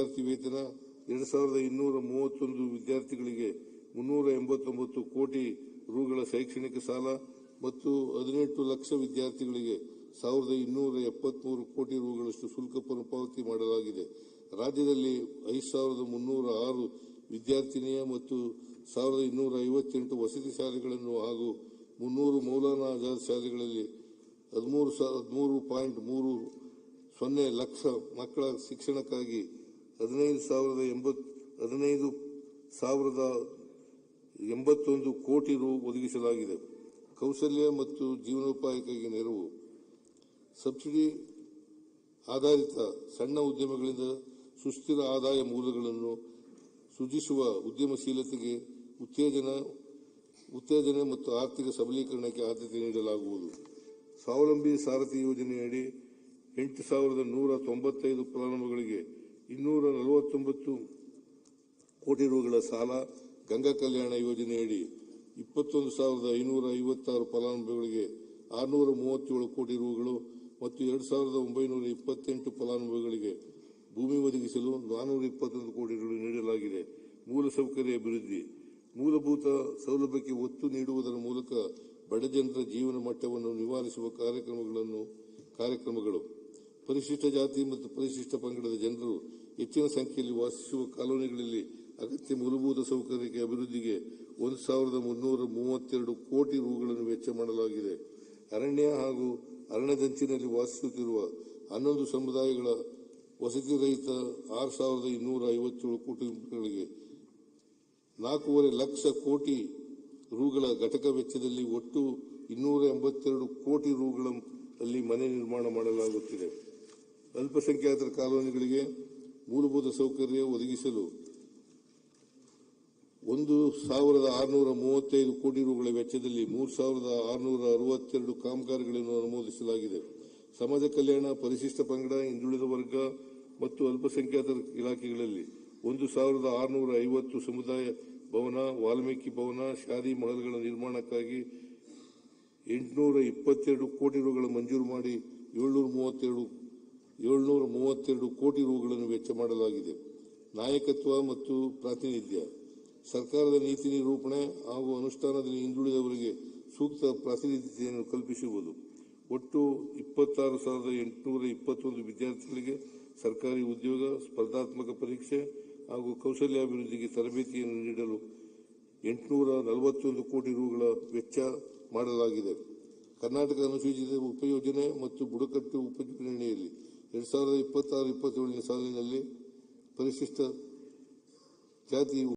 ವಿದ್ಯಾರ್ಥಿ ವೇತನ 2231 ವಿದ್ಯಾರ್ಥಿಗಳಿಗೆ 389 ಕೋಟಿ ರುಗಳ ಶೈಕ್ಷಣಿಕ ಸಾಲ ಮತ್ತು 18 ಲಕ್ಷ ವಿದ್ಯಾರ್ಥಿಗಳಿಗೆ 1273 ಕೋಟಿ ರುಗಳಷ್ಟು ಶುಲ್ಕ ಮರುಪಾವತಿ ಮಾಡಲಾಗಿದೆ. ರಾಜ್ಯದಲ್ಲಿ 5306 ವಿದ್ಯಾರ್ಥಿನಿಯ ಮತ್ತು 1258 ವಸತಿ ಶಾಲೆಗಳನ್ನು ಹಾಗೂ 300 ಮೌಲಾನಾ ಆಜಾದ್ ಶಾಲೆಗಳಲ್ಲಿ 13.30 ಲಕ್ಷ ಮಕ್ಕಳ ಶಿಕ್ಷಣಕ್ಕಾಗಿ 15,081 ಕೋಟಿ ರು ಒದಗಿಸಲಾಗಿದೆ. ಕೌಶಲ್ಯ ಮತ್ತು ಜೀವನೋಪಾಯಕ್ಕಾಗಿ ನೆರವು, ಸಬ್ಸಿಡಿ ಆಧಾರಿತ ಸಣ್ಣ ಉದ್ಯಮಗಳಿಂದ ಸುಸ್ಥಿರ ಆದಾಯ ಮೂಲಗಳನ್ನು ಸೃಜಿಸುವ ಉದ್ಯಮಶೀಲತೆಗೆ ಉತ್ತೇಜನ ಮತ್ತು ಆರ್ಥಿಕ ಸಬಲೀಕರಣಕ್ಕೆ ಆದ್ಯತೆ ನೀಡಲಾಗುವುದು. ಸ್ವಾವಲಂಬಿ ಸಾರಥಿ ಯೋಜನೆಯಡಿ 8,195 ಫಲಾನುಭವಿಗಳಿಗೆ 249 ಕೋಟಿ ರುಗಳ ಸಾಲ, ಗಂಗಾ ಕಲ್ಯಾಣ ಯೋಜನೆಯಡಿ 21,556 ಫಲಾನುಭವಿಗಳಿಗೆ 637 ಕೋಟಿ ರುಗಳು ಮತ್ತು 2,928 ಫಲಾನುಭವಿಗಳಿಗೆ ಭೂಮಿ ಒದಗಿಸಲು 421 ಕೋಟಿ ರು ನೀಡಲಾಗಿದೆ. ಮೂಲಸೌಕರ್ಯ ಅಭಿವೃದ್ಧಿ, ಮೂಲಭೂತ ಸೌಲಭ್ಯಕ್ಕೆ ಒತ್ತು ನೀಡುವುದರ ಮೂಲಕ ಬಡಜನರ ಜೀವನ ಮಟ್ಟವನ್ನು ನಿವಾರಿಸುವ ಕಾರ್ಯಕ್ರಮಗಳು, ಪರಿಶಿಷ್ಟ ಜಾತಿ ಮತ್ತು ಪರಿಶಿಷ್ಟ ಪಂಗಡದ ಜನರು ಹೆಚ್ಚಿನ ಸಂಖ್ಯೆಯಲ್ಲಿ ವಾಸಿಸುವ ಕಾಲೋನಿಗಳಲ್ಲಿ ಅಗತ್ಯ ಮೂಲಭೂತ ಸೌಕರ್ಯಕ್ಕೆ ಅಭಿವೃದ್ಧಿಗೆ 1,332 ಕೋಟಿ ರುಗಳನ್ನು ವೆಚ್ಚ ಮಾಡಲಾಗಿದೆ. ಅರಣ್ಯ ಹಾಗೂ ಅರಣ್ಯದಂಚಿನಲ್ಲಿ ವಾಸಿಸುತ್ತಿರುವ 11 ಸಮುದಾಯಗಳ ವಸತಿ ರಹಿತ 6,257 ಕುಟುಂಬಗಳಿಗೆ 4.5 ಲಕ್ಷ ಕೋಟಿ ರುಗಳ ಘಟಕ ವೆಚ್ಚದಲ್ಲಿ ಒಟ್ಟು 282 ಕೋಟಿ ರುಗಳಲ್ಲಿ ಮನೆ ನಿರ್ಮಾಣ ಮಾಡಲಾಗುತ್ತಿದೆ. ಅಲ್ಪಸಂಖ್ಯಾತರ ಕಾಲೋನಿಗಳಿಗೆ ಮೂಲಭೂತ ಸೌಕರ್ಯ ಒದಗಿಸಲು 1,635 ಕೋಟಿ ರುಗಳ ವೆಚ್ಚದಲ್ಲಿ 3,662 ಕಾಮಗಾರಿಗಳನ್ನು ಅನುಮೋದಿಸಲಾಗಿದೆ. ಸಮಾಜ ಕಲ್ಯಾಣ, ಪರಿಶಿಷ್ಟ ಪಂಗಡ, ಹಿಂದುಳಿದ ವರ್ಗ ಮತ್ತು ಅಲ್ಪಸಂಖ್ಯಾತರ ಇಲಾಖೆಗಳಲ್ಲಿ 1,650 ಸಮುದಾಯ ಭವನ, ವಾಲ್ಮೀಕಿ ಭವನ, ಶಾದಿ ಮಹಲ್ಗಳ ನಿರ್ಮಾಣಕ್ಕಾಗಿ 822 ಕೋಟಿ ರುಗಳ ಮಂಜೂರು ಮಾಡಿ 732 ಕೋಟಿ ರುಗಳನ್ನು ವೆಚ್ಚ ಮಾಡಲಾಗಿದೆ. ನಾಯಕತ್ವ ಮತ್ತು ಪ್ರಾತಿನಿಧ್ಯ, ಸರ್ಕಾರದ ನೀತಿ ನಿರೂಪಣೆ ಹಾಗೂ ಅನುಷ್ಠಾನದಲ್ಲಿ ಹಿಂದುಳಿದವರಿಗೆ ಸೂಕ್ತ ಪ್ರಾತಿನಿಧ್ಯತೆಯನ್ನು ಕಲ್ಪಿಸುವುದು. ಒಟ್ಟು 26,821 ವಿದ್ಯಾರ್ಥಿಗಳಿಗೆ ಸರ್ಕಾರಿ ಉದ್ಯೋಗ, ಸ್ಪರ್ಧಾತ್ಮಕ ಪರೀಕ್ಷೆ ಹಾಗೂ ಕೌಶಲ್ಯಾಭಿವೃದ್ಧಿಗೆ ತರಬೇತಿಯನ್ನು ನೀಡಲು 841 ಕೋಟಿ ರುಗಳ ವೆಚ್ಚ ಮಾಡಲಾಗಿದೆ. ಕರ್ನಾಟಕ ಅನುಸೂಚಿತ ಉಪಯೋಜನೆ ಮತ್ತು ಬುಡಕಟ್ಟು ಉಪಯೋಜನೆಯಲ್ಲಿ 2026-27 ಸಾಲಿನಲ್ಲಿ ಪರಿಶಿಷ್ಟ ಜಾತಿ